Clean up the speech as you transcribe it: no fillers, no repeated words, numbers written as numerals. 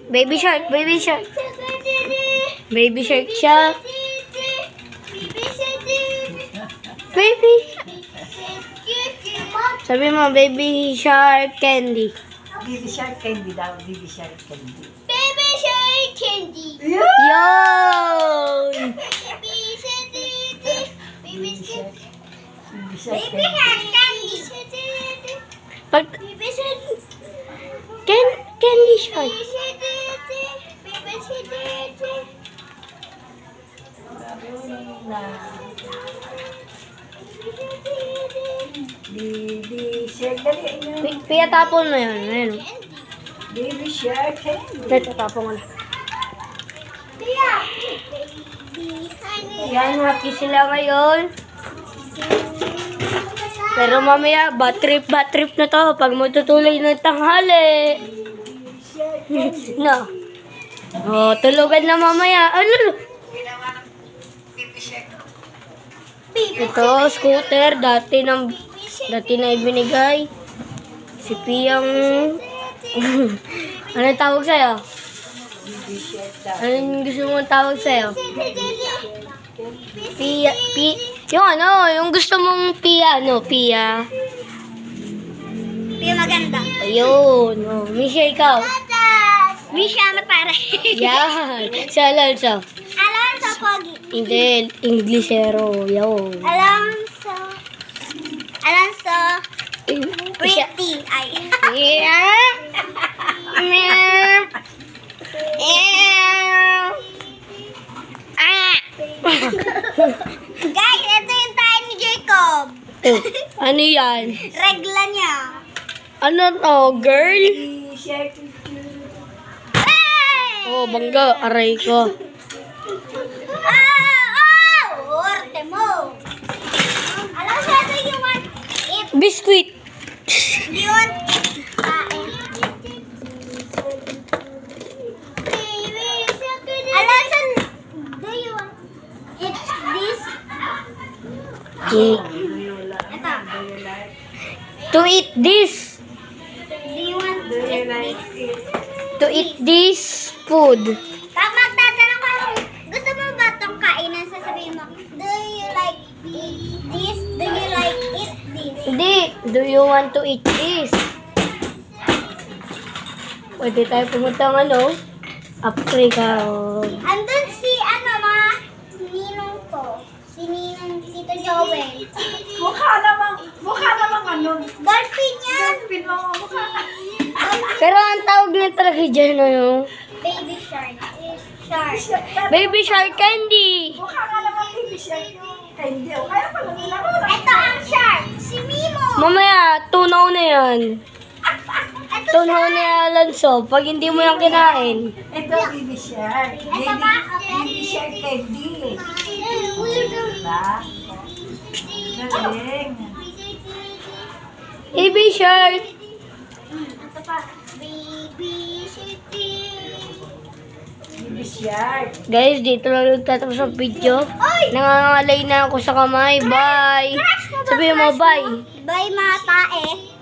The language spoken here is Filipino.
Baby shark, baby shark. Baby shark siya. Baby. Sabi mo, baby shark candy. Baby shark candy daw. Baby shark candy. Baby shark candy. Yun! Baby shark candy. Baby shark Baby shark Baby candy. shark candy. Pag, Baby shark candy shark. Baby shark candy. Baby shark candy. Baby shark. Dali. Pia, tapon mo yun. Ayun. Baby shark candy. Ito, tapon mo na. Tia. Baby honey. Yan, happy sila ngayon. Pero mamaya, bad trip na to. Pag magtutuloy ng tanghali. No. Oh, tulugan na mamaya. Ano? Ito, scooter. Dati na ibinigay. Si Piyang... Anong tawag sa'yo? Baby shark daw. Anong gusto mong tawag sa'yo? Pia, yung ano, yung gusto mong Pia, ano, Pia. Pia maganda. Ayun, oh, Misha, ikaw. Misha matare. Yan, si Alonso. Alonso Pogi. Hindi, Englishero, yun. Alonso. Alonso. Siya. Pretty. Ay. Yeah. Ah. Guys, ito yung tayo ni Jacob. Ano yan? Regla niya. Ano to, girl? Baby shark candy. Hey! Oh, bangga, aray ko. Orte mo. Alonso, do you want it? Biscuit. Do you want it? Alonso, do you want it? This? Ito. To eat this. Do you want Do you it? like it? To eat this food. Pag magtatanong ka, gusto mo ba itong kainan? Sasabihin mo, do you like eat this? Do you like eat this? Hindi. Do you want to eat this? Pwede tayo pumunta ng ano? Africa. Andun si mga ninong ko. Si ninong Tito Joel. Mukha namang ano. Dolphin yan. Mukha na. Pero ang tawag na talaga dyan, ano? Baby shark. Shark. Baby shark candy. Mukha nga naman baby shark candy. O kaya pala nilaro na. Ito ang shark. Si Mimo. Mamaya, tunaw na yan. Ito Tunaw na yan, Alonso. Pag hindi mo yan kinain. Ito baby shark. Baby shark candy. Diba? Galing. Baby shark. Ito pa. Baby shark. Baby shark. Guys, dito lang nagtatapos ang video. Oy! Nangangalay na ako sa kamay. Bye. Sabihin mo, bye. Bye mga tae.